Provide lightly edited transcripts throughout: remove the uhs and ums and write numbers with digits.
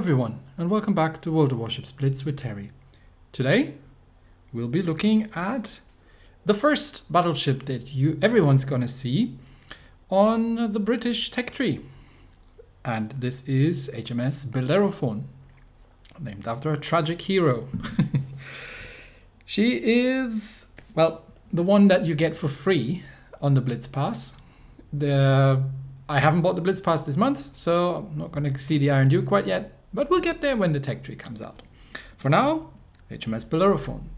everyone, and welcome back to World of Warships Blitz with Terry. Today, we'll be looking at the first battleship that everyone's gonna see on the British tech tree. And this is HMS Bellerophon, named after a tragic hero. She is, well, the one that you get for free on the Blitz Pass. I haven't bought the Blitz Pass this month, so I'm not going to see the Iron Duke quite yet, but we'll get there when the tech tree comes out. For now, HMS Bellerophon.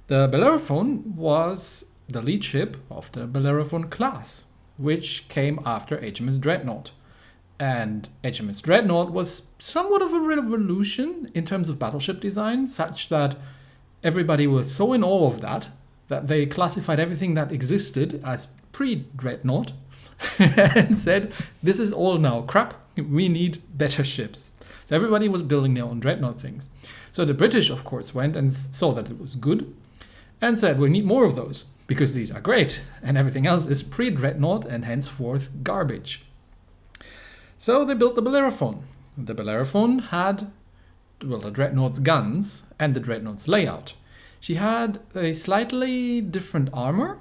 The Bellerophon was the lead ship of the Bellerophon class, which came after HMS Dreadnought. And HMS Dreadnought was somewhat of a revolution in terms of battleship design, such that everybody was so in awe of that they classified everything that existed as pre-Dreadnought and said, this is all now crap, we need better ships. So everybody was building their own Dreadnought things. So the British, of course, went and saw that it was good and said, we need more of those because these are great and everything else is pre-Dreadnought and henceforth garbage. So they built the Bellerophon. The Bellerophon had, well, the Dreadnought's guns and the Dreadnought's layout. She had a slightly different armor.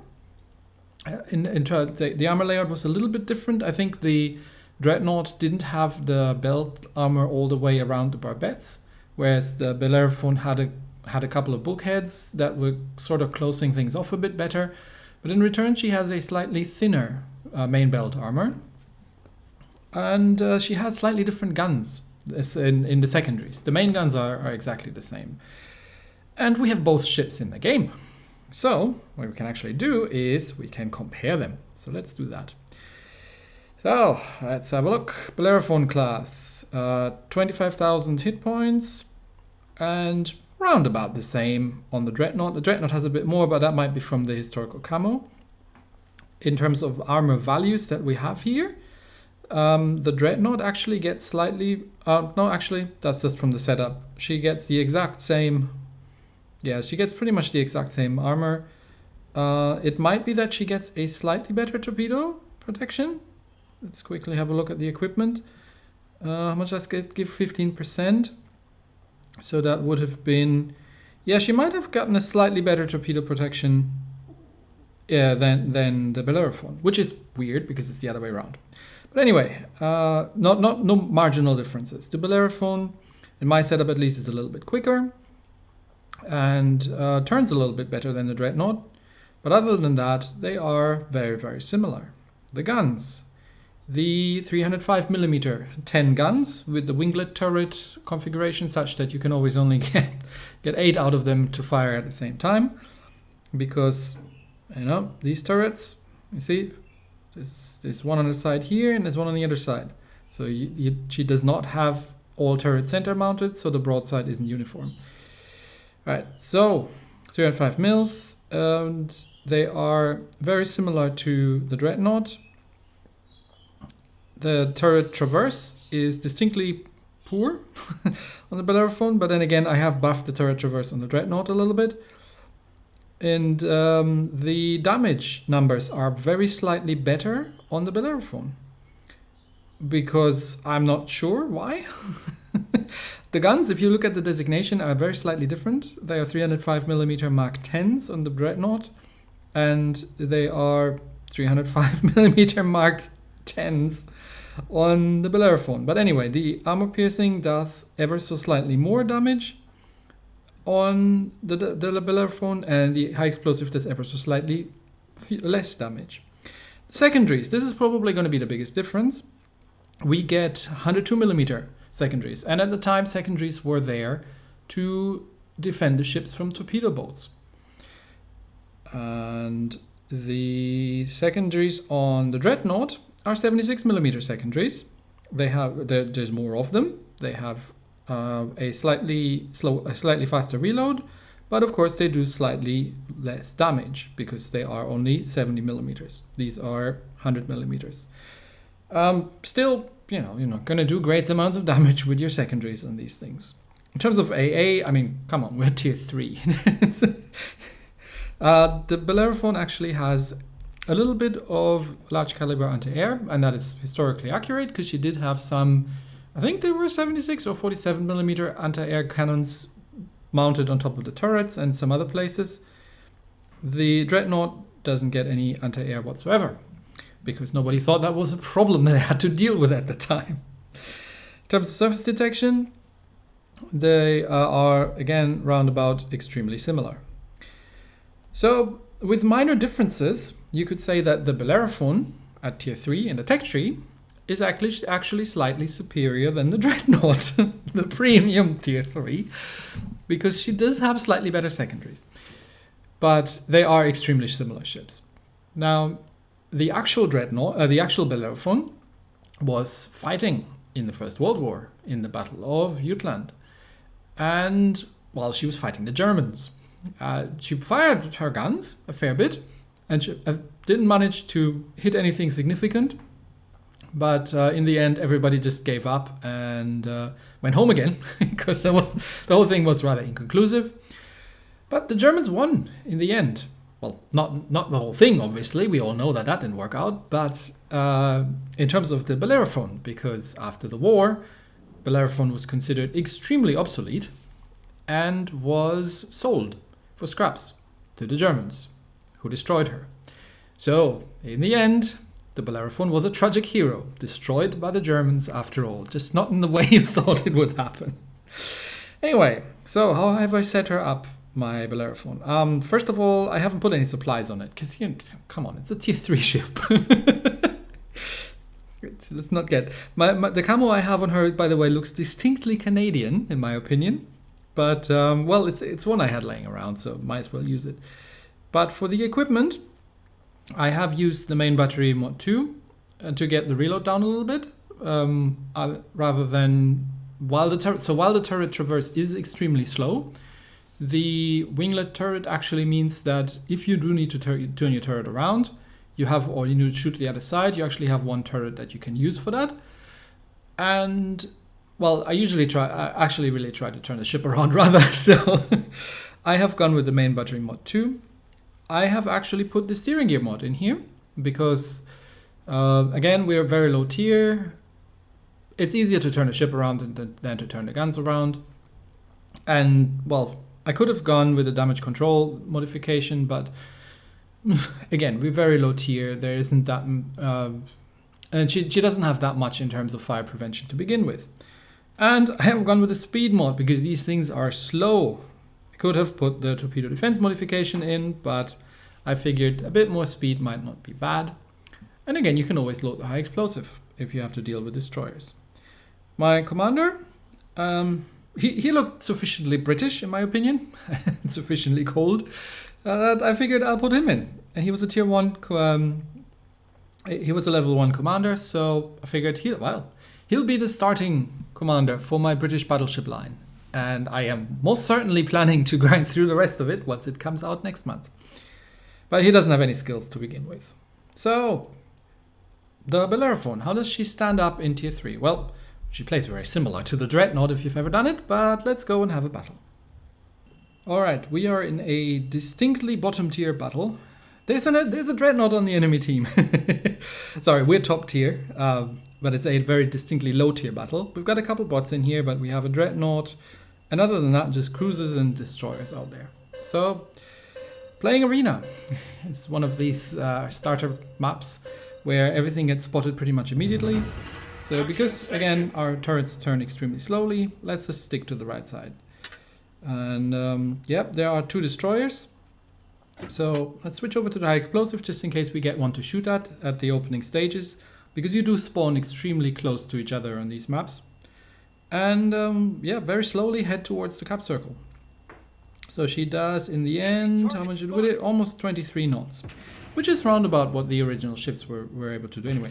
The armor layout was a little bit different. I think the Dreadnought didn't have the belt armor all the way around the barbettes, whereas the Bellerophon had a couple of bulkheads that were sort of closing things off a bit better. But in return, she has a slightly thinner main belt armor, and she has slightly different guns in the secondaries. The main guns are exactly the same, and we have both ships in the game. So what we can actually do is we can compare them. So let's do that. So let's have a look. Bellerophon class, 25,000 hit points and round about the same on the Dreadnought. The Dreadnought has a bit more, but that might be from the historical camo. In terms of armor values that we have here, the Dreadnought actually gets slightly, no, actually that's just from the setup. She gets the exact same. Yeah, she gets pretty much the exact same armor. It might be that she gets a slightly better torpedo protection. Let's quickly have a look at the equipment. How much does it give? 15%. So that would have been... Yeah, she might have gotten a slightly better torpedo protection than the Bellerophon, which is weird because it's the other way around. But anyway, no marginal differences. The Bellerophon, in my setup at least, is a little bit quicker and turns a little bit better than the Dreadnought, but other than that they are very, very similar. The guns, the 305mm 10 guns with the winglet turret configuration such that you can always only get 8 out of them to fire at the same time, because you know these turrets, you see there's one on the side here and there's one on the other side, so she does not have all turrets center mounted, so the broadside isn't uniform. Right, so 305 mils, and they are very similar to the Dreadnought. The turret traverse is distinctly poor on the Bellerophon, but then again, I have buffed the turret traverse on the Dreadnought a little bit. And the damage numbers are very slightly better on the Bellerophon, because I'm not sure why. The guns, if you look at the designation, are very slightly different. They are 305mm Mark 10s on the Dreadnought, and they are 305mm Mark 10s on the Bellerophon. But anyway, the armor piercing does ever so slightly more damage on the Bellerophon, and the high explosive does ever so slightly less damage. Secondaries, this is probably going to be the biggest difference. We get 102mm secondaries, and at the time secondaries were there to defend the ships from torpedo boats. And the secondaries on the Dreadnought are 76mm secondaries. There's more of them. They have a slightly faster reload, but of course they do slightly less damage because they are only 70mm. These are 100mm. Still, you're not going to do great amounts of damage with your secondaries on these things. In terms of AA, I mean, come on, we're tier 3. The Bellerophon actually has a little bit of large caliber anti-air, and that is historically accurate because she did have some I think they were 76 or 47mm anti-air cannons mounted on top of the turrets and some other places. The Dreadnought doesn't get any anti-air whatsoever, because nobody thought that was a problem they had to deal with at the time. In terms of surface detection, they are again roundabout extremely similar. So with minor differences, you could say that the Bellerophon at tier 3 in the tech tree is actually slightly superior than the Dreadnought, the premium tier 3, because she does have slightly better secondaries. But they are extremely similar ships. Now, the actual Dreadnought, the actual Bellerophon was fighting in the First World War in the Battle of Jutland. And while she was fighting the Germans, she fired her guns a fair bit, and she didn't manage to hit anything significant. But in the end, everybody just gave up and went home again, because the whole thing was rather inconclusive. But the Germans won in the end. Well, not the whole thing, obviously. We all know that didn't work out. But in terms of the Bellerophon, because after the war, Bellerophon was considered extremely obsolete and was sold for scraps to the Germans, who destroyed her. So, in the end, the Bellerophon was a tragic hero, destroyed by the Germans after all, just not in the way you thought it would happen. Anyway, so how have I set her up, my Bellerophon? First of all, I haven't put any supplies on it, because, come on, it's a tier 3 ship. Let's not get... the camo I have on her, by the way, looks distinctly Canadian, in my opinion. But, well, it's one I had laying around, so might as well use it. But for the equipment, I have used the main battery mod 2 to get the reload down a little bit, rather than... While the turret traverse is extremely slow, the winglet turret actually means that if you do need to turn your turret around, or you need to shoot to the other side, you actually have one turret that you can use for that. And, well, I actually really try to turn the ship around rather, so I have gone with the main battery mod 2. I have actually put the steering gear mod in here because, again, we're very low tier. It's easier to turn the ship around than to turn the guns around. And, well, I could have gone with a damage control modification, but again, we're very low tier. There isn't that... and she doesn't have that much in terms of fire prevention to begin with. And I have gone with the speed mod because these things are slow. I could have put the torpedo defense modification in, but I figured a bit more speed might not be bad. And again, you can always load the high explosive if you have to deal with destroyers. My commander, he looked sufficiently British in my opinion, sufficiently cold, that I figured I'll put him in. And he was a tier 1, he was a level 1 commander, so I figured he'll be the starting commander for my British battleship line. And I am most certainly planning to grind through the rest of it once it comes out next month. But he doesn't have any skills to begin with. So, the Bellerophon, how does she stand up in tier 3? Well, she plays very similar to the Dreadnought if you've ever done it, but let's go and have a battle. Alright, we are in a distinctly bottom tier battle. There's a Dreadnought on the enemy team. Sorry, we're top tier, but it's a very distinctly low tier battle. We've got a couple bots in here, but we have a Dreadnought, and other than that, just cruisers and destroyers out there. So, playing Arena. It's one of these starter maps where everything gets spotted pretty much immediately. So because, again, our turrets turn extremely slowly, let's just stick to the right side. And, yep, there are 2 destroyers. So let's switch over to the high explosive just in case we get one to shoot at the opening stages. Because you do spawn extremely close to each other on these maps. And, yeah, very slowly head towards the cap circle. So she does, in the end, how much did we do? Almost 23 knots. Which is round about what the original ships were able to do anyway.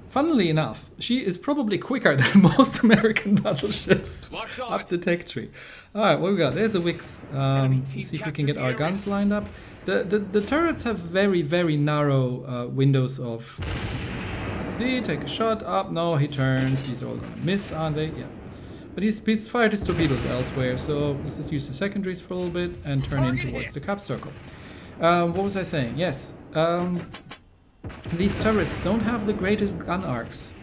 Funnily enough, she is probably quicker than most American battleships up the tech tree. Alright, what we got? There's a Wix. Let's see if we can get our guns lined up. The turrets have very, very narrow windows of... Let's see, take a shot. Up, no, he turns. These are all gonna miss, aren't they? Yeah. But he's fired his torpedoes elsewhere, so let's just use the secondaries for a little bit and turn in towards the cap circle. What was I saying? Yes. These turrets don't have the greatest gun arcs.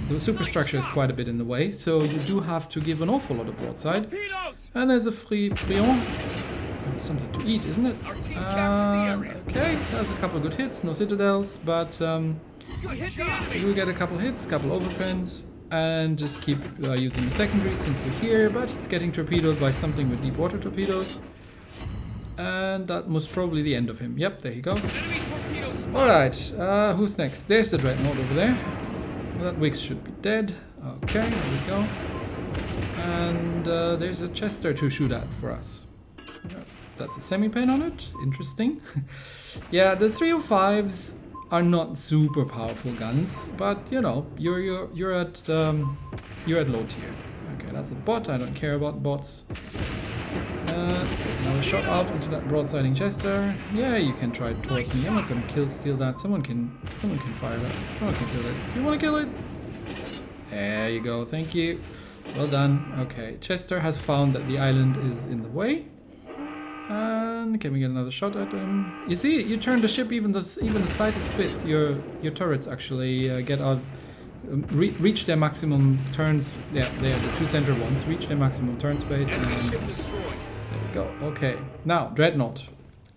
the superstructure is quite a bit in the way, so you do have to give an awful lot of broadside. And there's a friand. Something to eat, isn't it? Okay, there's a couple of good hits, no citadels, but we'll get a couple hits, couple overpins, and just keep using the secondaries since we're here. But he's getting torpedoed by something with deep water torpedoes. And that was probably the end of him. Yep, there he goes. Alright, who's next? There's the Dreadnought over there. That Wix should be dead. Okay, there we go. And there's a Chester to shoot at for us. That's a semi-pen on it. Interesting. Yeah, the 305s are not super powerful guns, but you know, you're at low tier. Okay, that's a bot. I don't care about bots. Let's get another shot out into that broadsiding Chester. Yeah, you can try to torque me. I'm not gonna steal that. Someone can fire that. Someone can kill it. You wanna kill it? There you go. Thank you. Well done. Okay, Chester has found that the island is in the way. And can we get another shot at him? You see, you turn the ship even the slightest bit. Your turrets actually get out, reach their maximum turns. Yeah, they are the two center ones. Reach their maximum turn space. And there we go. Okay, now Dreadnought.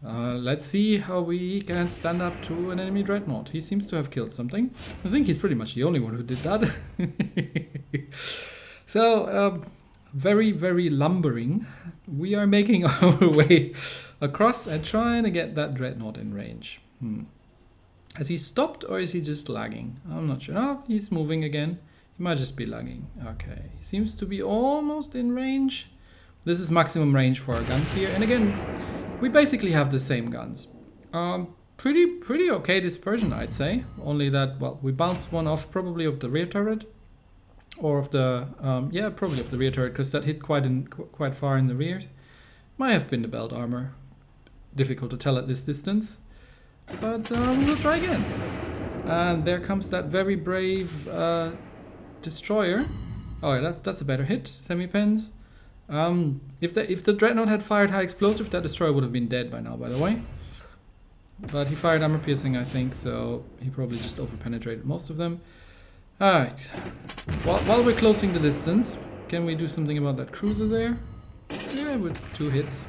Let's see how we can stand up to an enemy Dreadnought. He seems to have killed something. I think he's pretty much the only one who did that. So, very, very lumbering. We are making our way across and trying to get that Dreadnought in range. Has he stopped or is he just lagging? I'm not sure. Oh, he's moving again. He might just be lagging. Okay, he seems to be almost in range. This is maximum range for our guns here. And again, we basically have the same guns. Pretty okay dispersion, I'd say. Only that, well, we bounced one off probably of the rear turret. Or of the, yeah, probably of the rear turret, because that hit quite far in the rear. Might have been the belt armor. Difficult to tell at this distance. But we'll try again. And there comes that very brave destroyer. Oh, yeah, that's a better hit. Semi-pens. If the Dreadnought had fired high explosive, that destroyer would have been dead by now, by the way. But he fired armor piercing, I think, so he probably just over-penetrated most of them. Alright, while we're closing the distance, can we do something about that cruiser there? Yeah, with 2 hits.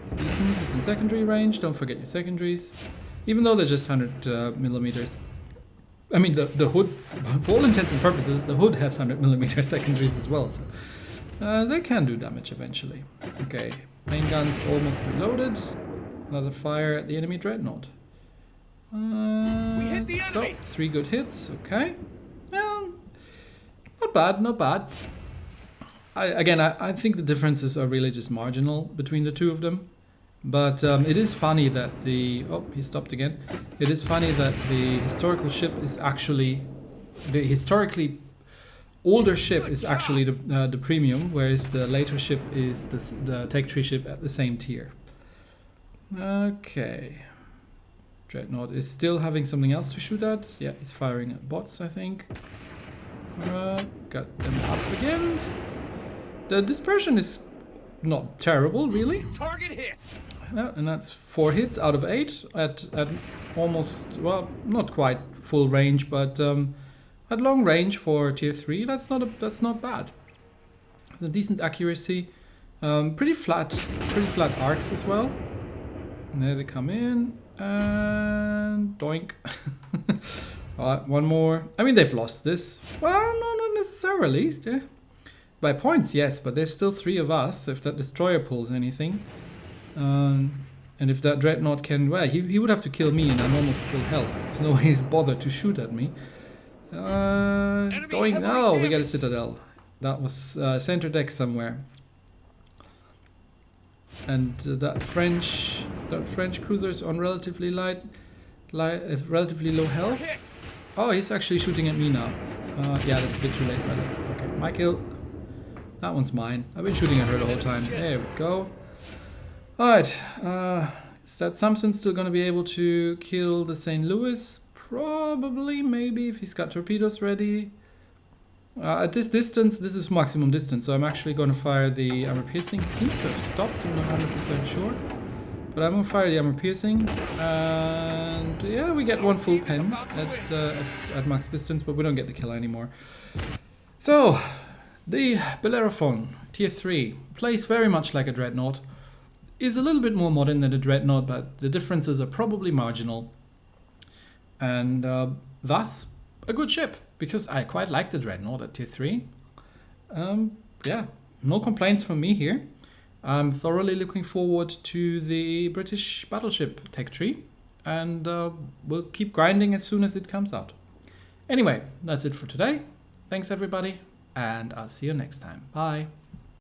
It's decent, he's in secondary range, don't forget your secondaries. Even though they're just 100 millimeters. I mean, the hood, for all intents and purposes, the hood has 100 millimeter secondaries as well, so they can do damage eventually. Okay, main gun's almost reloaded. Another fire at the enemy Dreadnought. We hit the enemy! Oh, 3 good hits, okay. Well, not bad, not bad. I think the differences are really just marginal between the two of them. But it is funny that the... Oh, he stopped again. It is funny that the historical ship is actually... The historically older ship is actually the premium, whereas the later ship is the tech tree ship at the same tier. Okay. Dreadnought is still having something else to shoot at. Yeah, he's firing at bots, I think. Got them up again. The dispersion is not terrible, really. Target hit. Yeah, and that's 4 hits out of 8 at almost, well, not quite full range, but at long range for tier 3. That's not bad. It's a decent accuracy. Pretty flat arcs as well. And there they come in. And doink. Alright, one more. I mean, they've lost this. Well, no, not necessarily. Yeah. By points, yes, but there's still 3 of us. So if that destroyer pulls anything, and if that Dreadnought can, well, he would have to kill me, and I'm almost full health because nobody's bothered to shoot at me. Doink. Oh, we got a citadel. That was center deck somewhere. And that French cruiser is on relatively relatively low health. Oh, he's actually shooting at me now. Yeah, that's a bit too late, buddy. Okay, my kill. That one's mine. I've been shooting at her the whole time. There we go. Alright, is that Samson still going to be able to kill the St. Louis? Probably, maybe, if he's got torpedoes ready. At this distance, this is maximum distance, so I'm actually going to fire the armor piercing. Seems to have stopped, I'm not 100% sure. But I'm gonna fire the armor piercing, and yeah, we get one full pen at max distance, but we don't get the kill anymore. So, the Bellerophon, tier 3, plays very much like a Dreadnought. Is a little bit more modern than a Dreadnought, but the differences are probably marginal. And thus, a good ship, because I quite like the Dreadnought at tier 3. Yeah, no complaints from me here. I'm thoroughly looking forward to the British battleship tech tree, and we'll keep grinding as soon as it comes out. Anyway, that's it for today. Thanks everybody, and I'll see you next time. Bye.